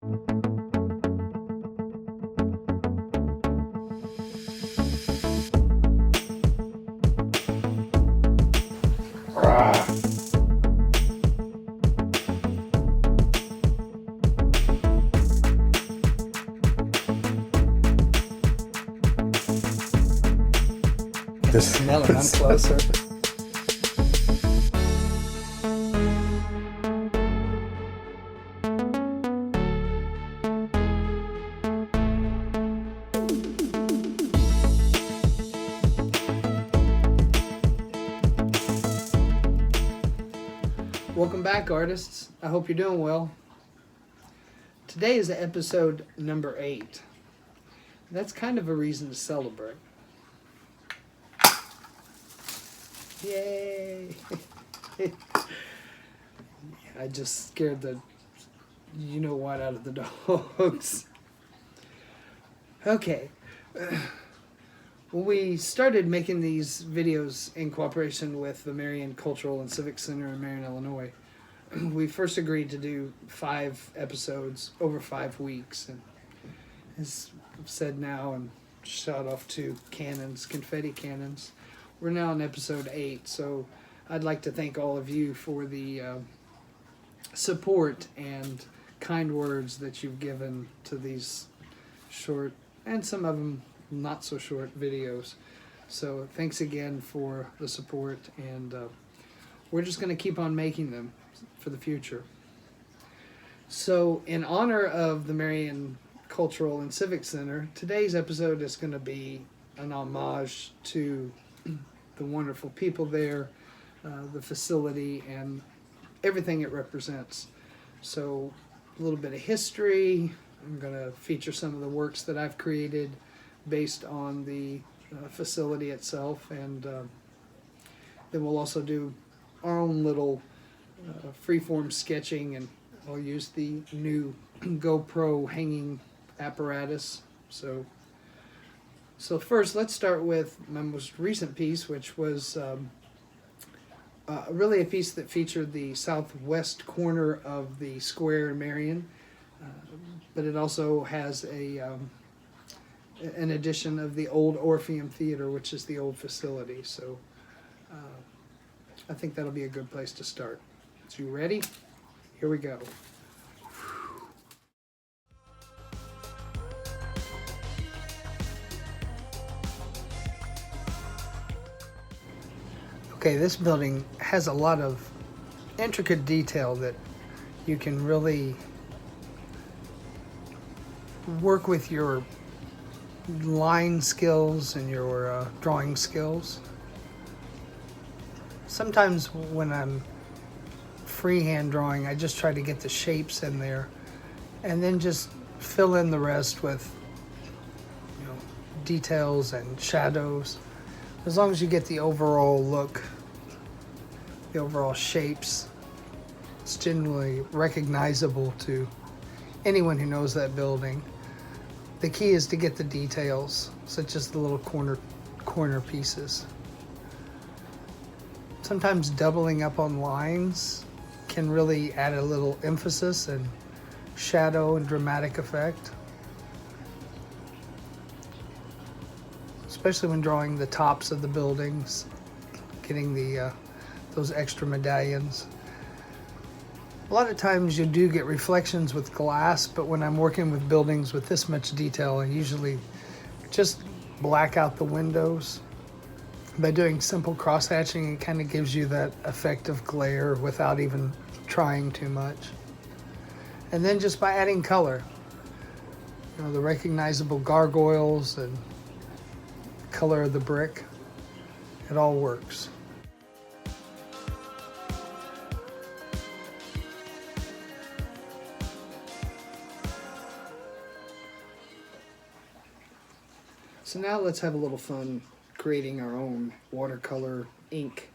Smell it, I'm closer. Welcome back, artists. I hope you're doing well. Today is episode number 8. That's kind of a reason to celebrate. Yay! I just scared the you-know-what out of the dogs. Okay. When we started making these videos in cooperation with the Marion Cultural and Civic Center in Marion, Illinois, we first agreed to do 5 episodes over 5 weeks. And as I've said now, and shout off to cannons, confetti cannons, we're now on episode 8, so I'd like to thank all of you for the support and kind words that you've given to these short, and some of them not so short, videos. So thanks again for the support, and we're just going to keep on making them for the future. So in honor of the Marion Cultural and Civic Center, today's episode is going to be an homage to the wonderful people there, the facility, and everything it represents. So a little bit of history. I'm going to feature some of the works that I've created based on the facility itself, and then we'll also do our own little freeform sketching, and I'll use the new GoPro hanging apparatus. So first, let's start with my most recent piece, which was really a piece that featured the southwest corner of the square in Marion, but it also has an addition of the old Orpheum Theater, which is the old facility. So I think that'll be a good place to start. So you ready? Here we go. Okay, this building has a lot of intricate detail that you can really work with your line skills and your drawing skills. Sometimes when I'm freehand drawing, I just try to get the shapes in there and then just fill in the rest with, details and shadows. As long as you get the overall look, the overall shapes, it's generally recognizable to anyone who knows that building. The key is to get the details, such as the little corner pieces. Sometimes doubling up on lines can really add a little emphasis and shadow and dramatic effect, especially when drawing the tops of the buildings, getting those extra medallions. A lot of times you do get reflections with glass, but when I'm working with buildings with this much detail, I usually just black out the windows. By doing simple cross-hatching, it kind of gives you that effect of glare without even trying too much. And then just by adding color, the recognizable gargoyles and the color of the brick, it all works. So now let's have a little fun creating our own watercolor ink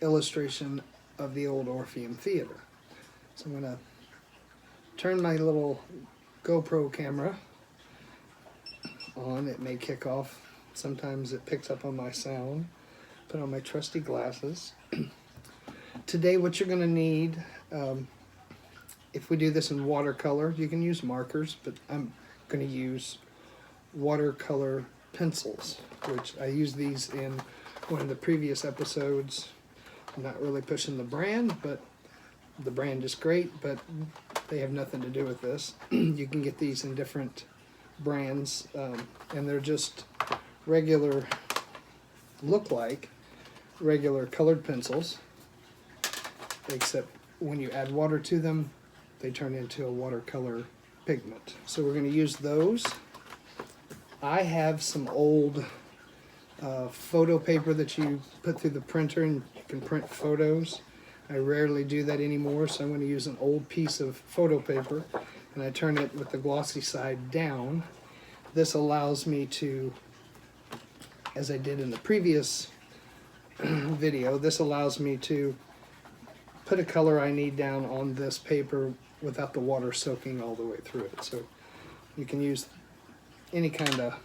illustration of the old Orpheum Theater. So I'm going to turn my little GoPro camera on. It may kick off. Sometimes it picks up on my sound. Put on my trusty glasses. Today what you're going to need if we do this in watercolor, you can use markers, but I'm going to use watercolor pencils, which I used these in one of the previous episodes. I'm not really pushing the brand, but the brand is great, but they have nothing to do with this. You can get these in different brands, and they're just regular, look like regular colored pencils, except when you add water to them, they turn into a watercolor pigment. So we're going to use those. I have some old photo paper that you put through the printer and you can print photos. I rarely do that anymore, so I'm going to use an old piece of photo paper, and I turn it with the glossy side down. This allows me to, as I did in the previous video, this allows me to put a color I need down on this paper without the water soaking all the way through it. So you can use any kind of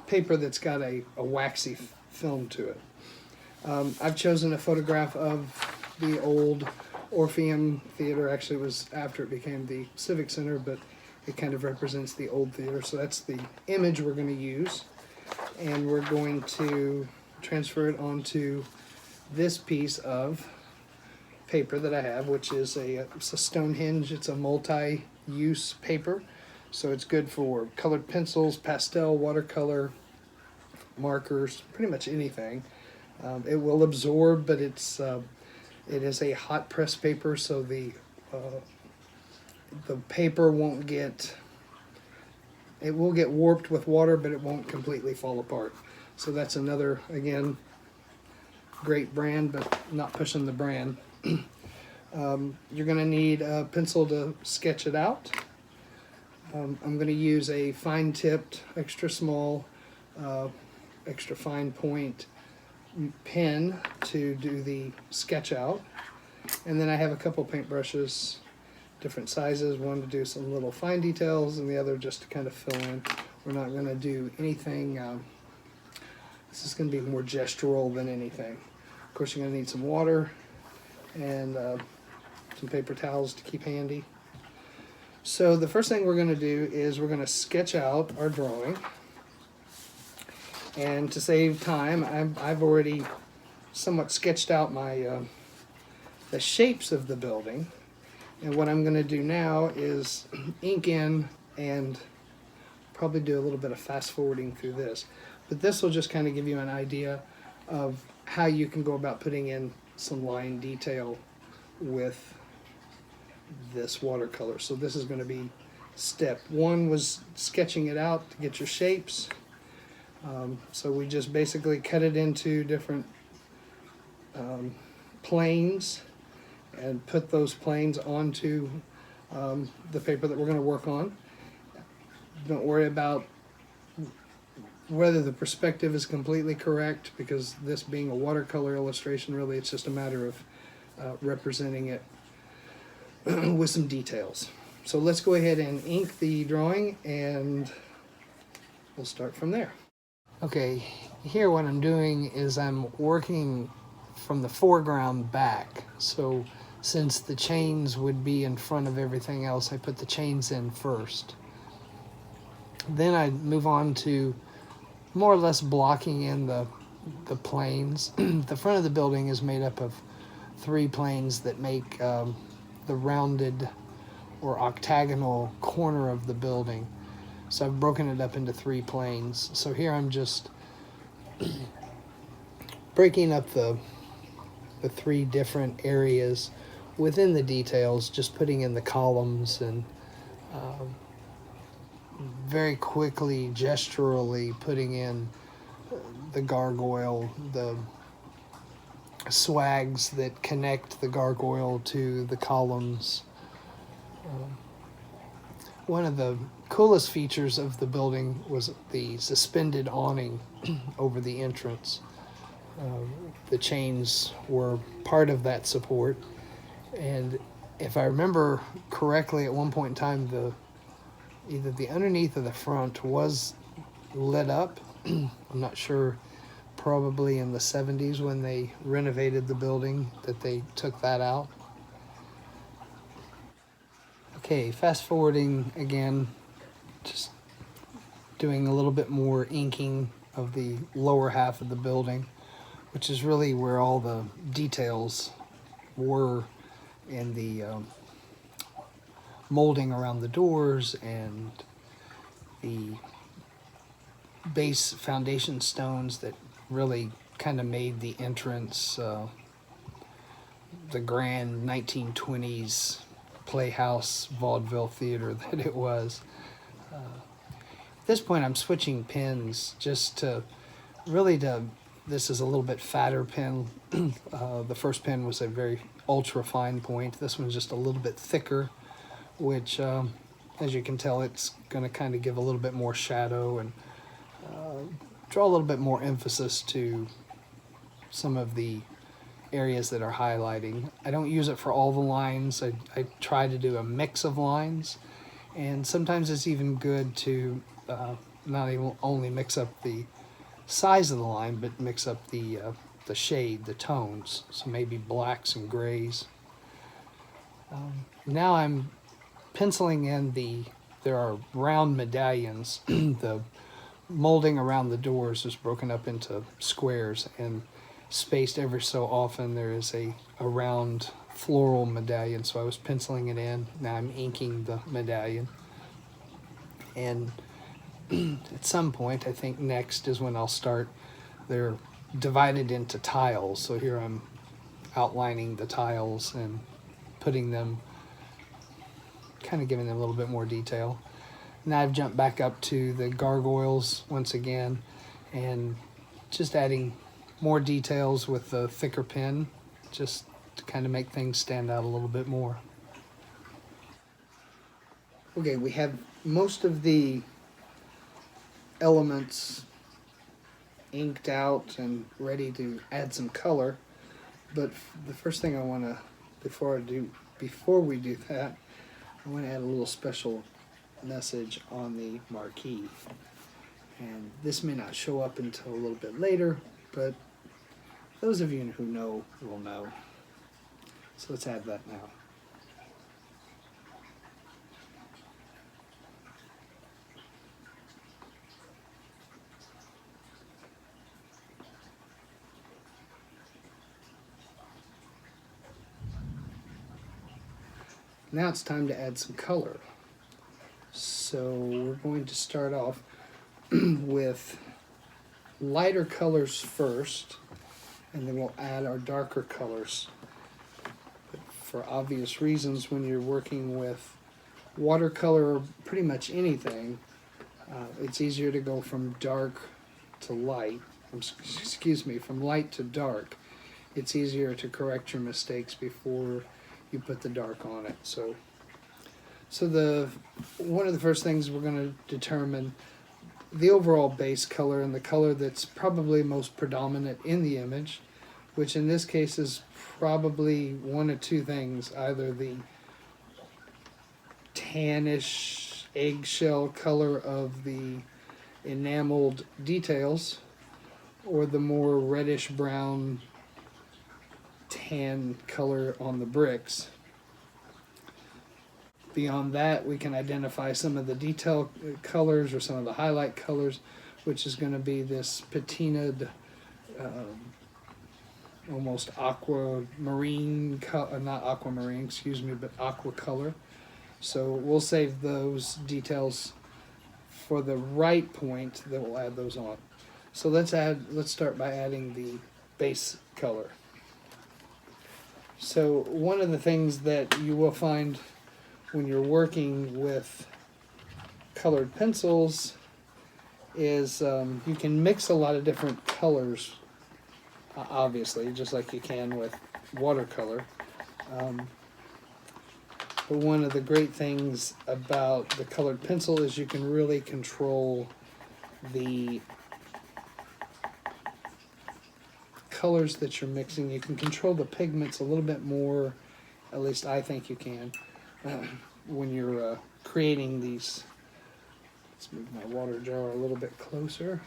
paper that's got a waxy film to it. I've chosen a photograph of the old Orpheum Theater. Actually, it was after it became the Civic Center, but it kind of represents the old theater. So that's the image we're going to use. And we're going to transfer it onto this piece of paper that I have, which is it's a Stonehenge. It's a multi-use paper. So it's good for colored pencils, pastel, watercolor, markers, pretty much anything. It will absorb, but it is a hot press paper, so the paper won't get, it will get warped with water, but it won't completely fall apart. So that's another, again, great brand, but not pushing the brand. You're going to need a pencil to sketch it out. I'm going to use a fine-tipped, extra small, extra fine point pen to do the sketch out. And then I have a couple paintbrushes, different sizes, one to do some little fine details and the other just to kind of fill in. We're not going to do anything, this is going to be more gestural than anything. Of course, you're going to need some water and some paper towels to keep handy. So the first thing we're going to do is we're going to sketch out our drawing. And to save time, I've already somewhat sketched out my the shapes of the building. And what I'm going to do now is ink in and probably do a little bit of fast forwarding through this. But this will just kind of give you an idea of how you can go about putting in some line detail with this watercolor. So this is going to be step one, was sketching it out to get your shapes. So we just basically cut it into different planes and put those planes onto the paper that we're going to work on. Don't worry about whether the perspective is completely correct, because this being a watercolor illustration, really it's just a matter of representing it with some details. So let's go ahead and ink the drawing and we'll start from there. Okay, here what I'm doing is I'm working from the foreground back. So since the chains would be in front of everything else, I put the chains in first. Then I move on to more or less blocking in the planes. The front of the building is made up of 3 planes that make the rounded or octagonal corner of the building. So I've broken it up into 3 planes. So here I'm just breaking up the 3 different areas within the details, just putting in the columns and very quickly, gesturally putting in the gargoyle, the swags that connect the gargoyle to the columns. One of the coolest features of the building was the suspended awning over the entrance. The chains were part of that support, and if I remember correctly, at one point in time, either the underneath or the front was lit up. I'm not sure, probably in the 70s when they renovated the building that they took that out. Okay, fast forwarding again, just doing a little bit more inking of the lower half of the building, which is really where all the details were in the molding around the doors and the base foundation stones that really kind of made the entrance the grand 1920s playhouse vaudeville theater that it was. At this point I'm switching pens just to this is a little bit fatter pen. The first pen was a very ultra fine point. This one's just a little bit thicker, which as you can tell, it's going to kind of give a little bit more shadow and draw a little bit more emphasis to some of the areas that are highlighting. I don't use it for all the lines. I try to do a mix of lines, and sometimes it's even good to not even only mix up the size of the line, but mix up the shade, the tones, so maybe blacks and grays. Now I'm penciling in there are round medallions. The molding around the doors is broken up into squares, and spaced every so often there is a round floral medallion, so I was penciling it in. Now I'm inking the medallion, and at some point, I think next is when I'll start. They're divided into tiles, so here I'm outlining the tiles and putting them, kind of giving them a little bit more detail. Now I've jumped back up to the gargoyles once again and just adding more details with the thicker pen, just to kind of make things stand out a little bit more. Okay, we have most of the elements inked out and ready to add some color, but the first thing I want to, before we do that, I want to add a little special message on the marquee. And this may not show up until a little bit later, but those of you who know will know. So let's add that now. Now it's time to add some color. So we're going to start off with lighter colors first, and then we'll add our darker colors. But for obvious reasons, when you're working with watercolor or pretty much anything, it's easier to go from dark to light. From light to dark. It's easier to correct your mistakes before you put the dark on it. So one of the first things we're going to determine the overall base color, and the color that's probably most predominant in the image, which in this case is probably one of two things: either the tannish eggshell color of the enameled details, or the more reddish brown tan color on the bricks. Beyond that, we can identify some of the detail colors or some of the highlight colors, which is going to be this patinaed, almost aquamarine, not aquamarine, excuse me, but aqua color. So we'll save those details for the right point that we'll add those on. So let's start by adding the base color. So one of the things that you will find when you're working with colored pencils is you can mix a lot of different colors, obviously, just like you can with watercolor. But one of the great things about the colored pencil is you can really control the colors that you're mixing. You can control the pigments a little bit more, at least I think you can, when you're creating these. Let's move my water jar a little bit closer.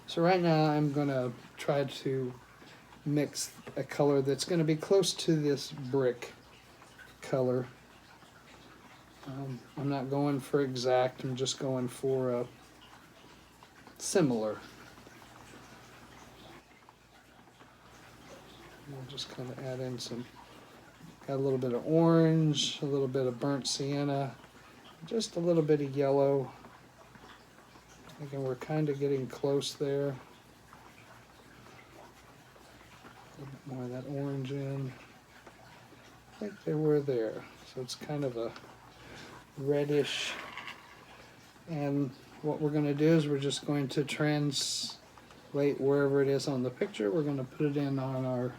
So right now I'm going to try to mix a color that's going to be close to this brick color. I'm not going for exact, I'm just going for similar. We'll just kind of add in some, got a little bit of orange, a little bit of burnt sienna, just a little bit of yellow. Again, we're kind of getting close there. A little bit more of that orange in. I think they were there. So it's kind of a reddish. And what we're going to do is we're just going to translate wherever it is on the picture. We're going to put it in on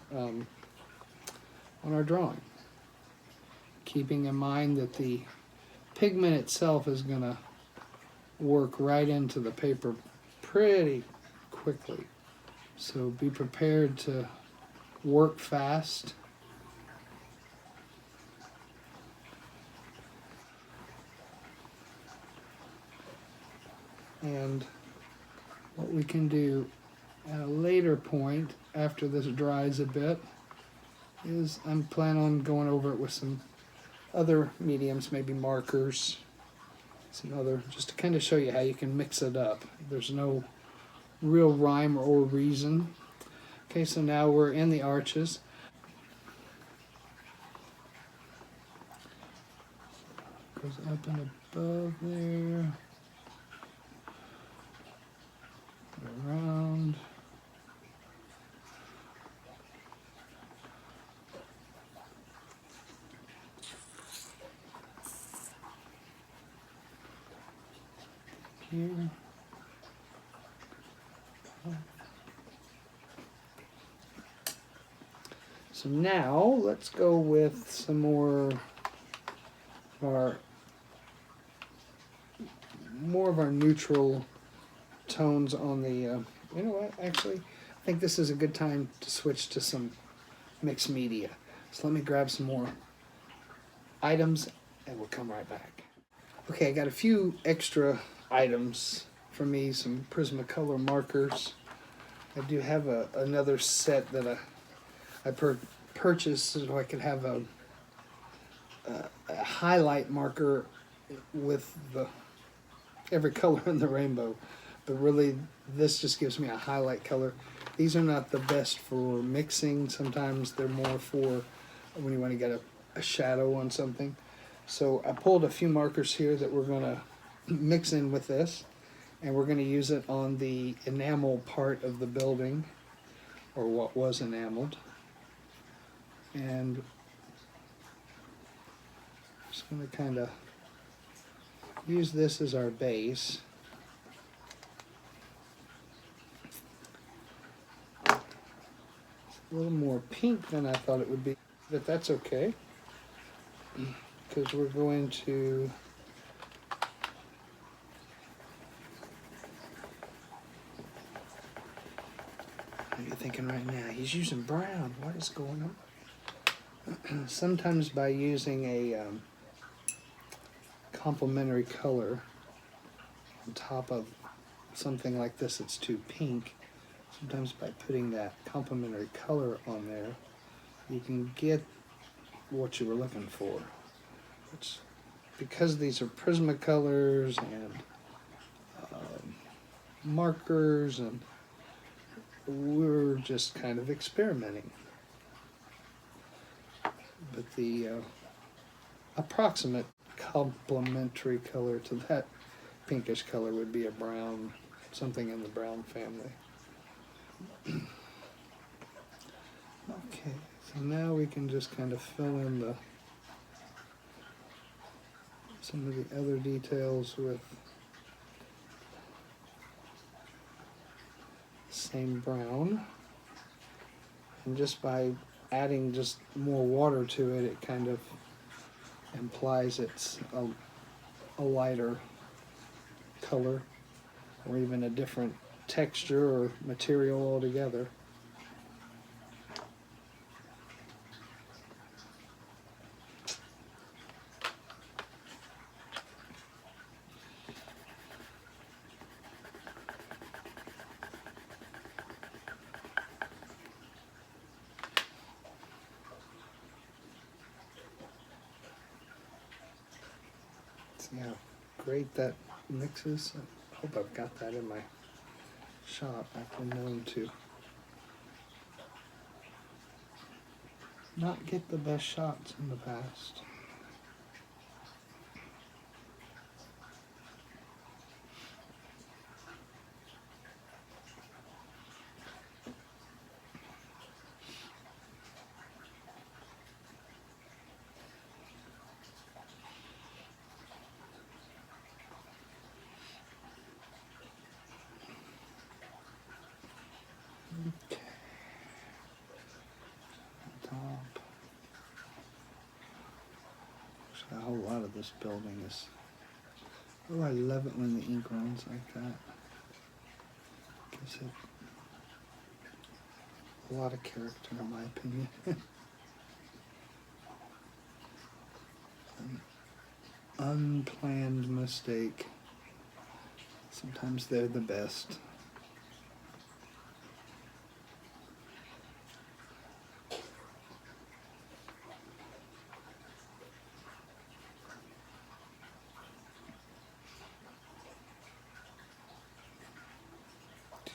our drawing, keeping in mind that the pigment itself is going to work right into the paper pretty quickly. So be prepared to work fast. And what we can do at a later point, after this dries a bit, is I'm planning on going over it with some other mediums, maybe markers, some other, just to kind of show you how you can mix it up. There's no real rhyme or reason. Okay, so now we're in the arches. Goes up and above there. Around. Here. So now let's go with some more of our neutral tones on the, you know what, actually, I think this is a good time to switch to some mixed media. So let me grab some more items and we'll come right back. Okay, I got a few extra items for me, some Prismacolor markers. I do have another set that I purchased so I could have a highlight marker with every color in the rainbow. But really, this just gives me a highlight color. These are not the best for mixing. Sometimes they're more for when you want to get a shadow on something. So I pulled a few markers here that we're going to mix in with this. And we're going to use it on the enamel part of the building, or what was enameled. And I'm just going to kind of use this as our base. A little more pink than I thought it would be, but that's okay, because we're going to you're thinking right now, he's using brown, what is going on? Sometimes by using a complementary color on top of something like this that's too pink, sometimes by putting that complementary color on there, you can get what you were looking for. It's because these are Prismacolors and markers, and we're just kind of experimenting. But the approximate complementary color to that pinkish color would be a brown, something in the brown family. Okay, so now we can just kind of fill in some of the other details with the same brown. And just by adding just more water to it, it kind of implies it's a lighter color, or even a different texture or material altogether. See how great that mixes? I hope I've got that in my shop. I've been known to not get the best shots in the past. Okay. Top. Actually, a whole lot of this building is. Oh, I love it when the ink runs like that. Gives it a lot of character, in my opinion. An unplanned mistake. Sometimes they're the best.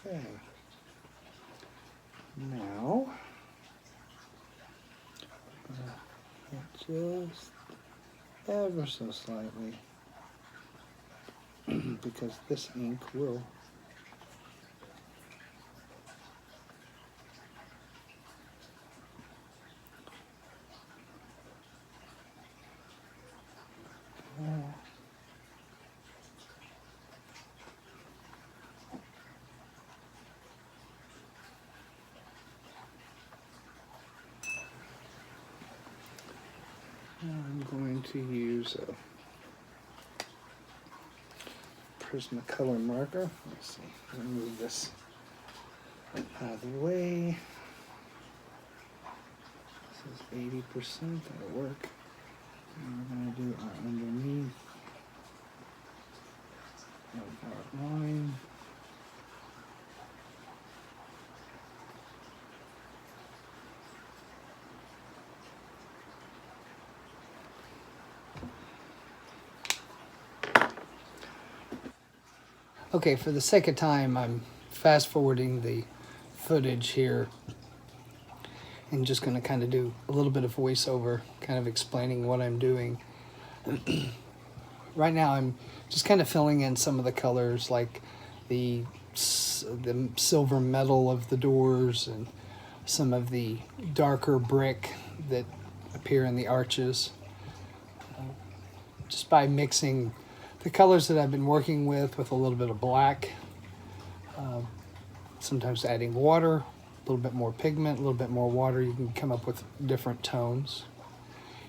Okay. Now, just ever so slightly, because this ink will I'm going to use a Prismacolor marker. Let's see, let me move this out of the way. This is 80%, that'll work. And we're going to do our underneath of our line. Okay, for the second time, I'm fast forwarding the footage here and just going to kind of do a little bit of voiceover, kind of explaining what I'm doing. Right now, I'm just kind of filling in some of the colors, like the silver metal of the doors and some of the darker brick that appear in the arches. Just by mixing the colors that I've been working with a little bit of black, sometimes adding water, a little bit more pigment, a little bit more water, you can come up with different tones.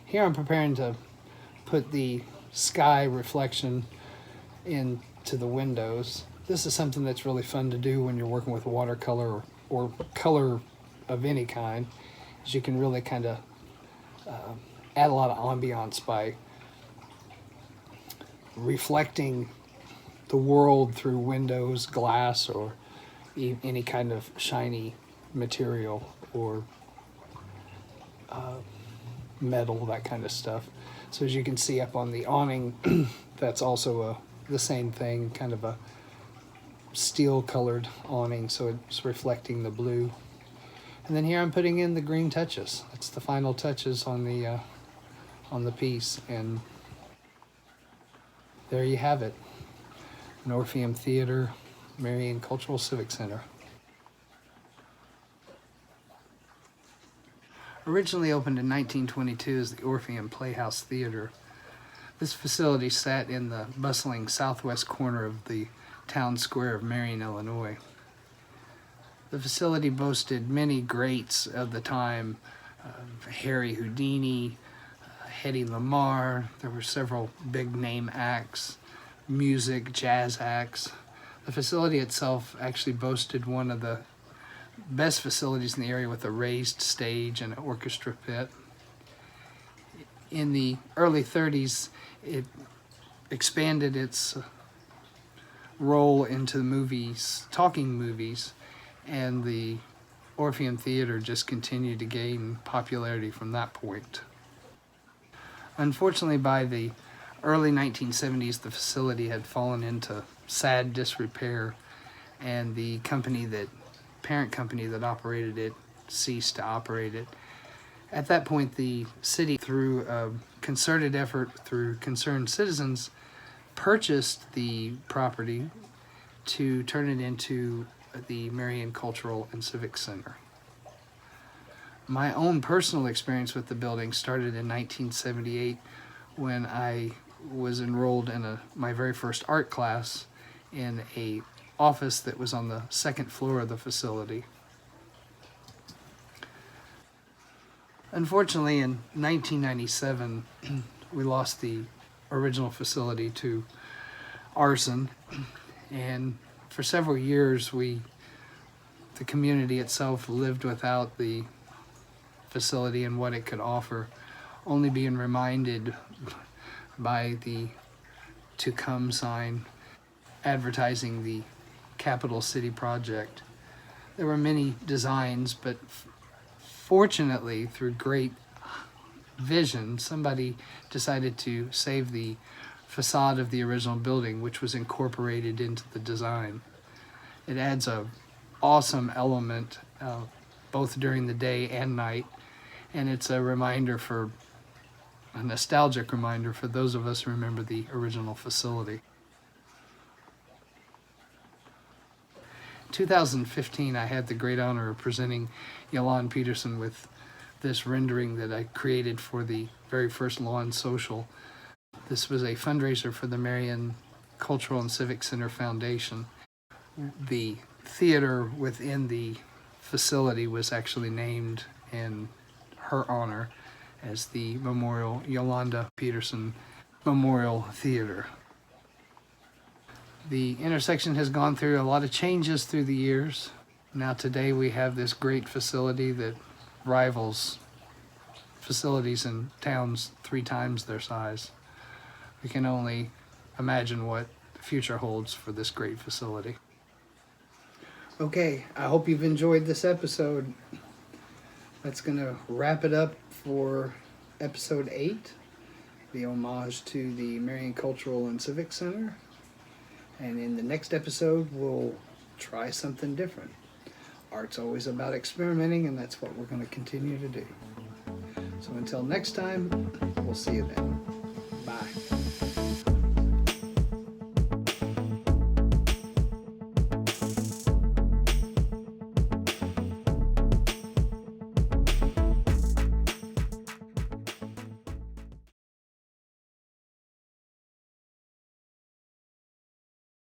Here I'm preparing to put the sky reflection into the windows. This is something that's really fun to do when you're working with watercolor or color of any kind, is you can really kind of add a lot of ambiance by reflecting the world through windows, glass, or any kind of shiny material or metal, that kind of stuff. So as you can see up on the awning, that's also the same thing, kind of a steel colored awning, so it's reflecting the blue. And then here I'm putting in the green touches. It's the final touches on the piece, and there you have it. An Orpheum Theater, Marion Cultural Civic Center. Originally opened in 1922 as the Orpheum Playhouse Theater, this facility sat in the bustling southwest corner of the town square of Marion, Illinois. The facility boasted many greats of the time, Harry Houdini, Hedy Lamarr. There were several big name acts, music, jazz acts. The facility itself actually boasted one of the best facilities in the area with a raised stage and an orchestra pit. In the early 30s, it expanded its role into movies, talking movies, and the Orpheum Theater just continued to gain popularity from that point. Unfortunately, by the early 1970s, the facility had fallen into sad disrepair, and the parent company that operated it ceased to operate it. At that point, the city, through a concerted effort through concerned citizens, purchased the property to turn it into the Marion Cultural and Civic Center. My own personal experience with the building started in 1978 when I was enrolled in my very first art class in a office that was on the second floor of the facility. Unfortunately, in 1997, we lost the original facility to arson, and for several years the community itself lived without the facility and what it could offer, only being reminded by the "To Come" sign advertising the Capital City project. There were many designs, but fortunately, through great vision, somebody decided to save the facade of the original building, which was incorporated into the design. It adds a awesome element both during the day and night, and it's a nostalgic reminder for those of us who remember the original facility. 2015, I had the great honor of presenting Yolande Peterson with this rendering that I created for the very first Lawn Social. This was a fundraiser for the Marion Cultural and Civic Center Foundation. The theater within the facility was actually named in her honor as the Yolanda Peterson Memorial Theater. The intersection has gone through a lot of changes through the years. Now today we have this great facility that rivals facilities in towns 3 times their size. We can only imagine what the future holds for this great facility. Okay, I hope you've enjoyed this episode. That's going to wrap it up for episode 8, the homage to the Marion Cultural and Civic Center. And in the next episode, we'll try something different. Art's always about experimenting, and that's what we're going to continue to do. So until next time, we'll see you then. Bye.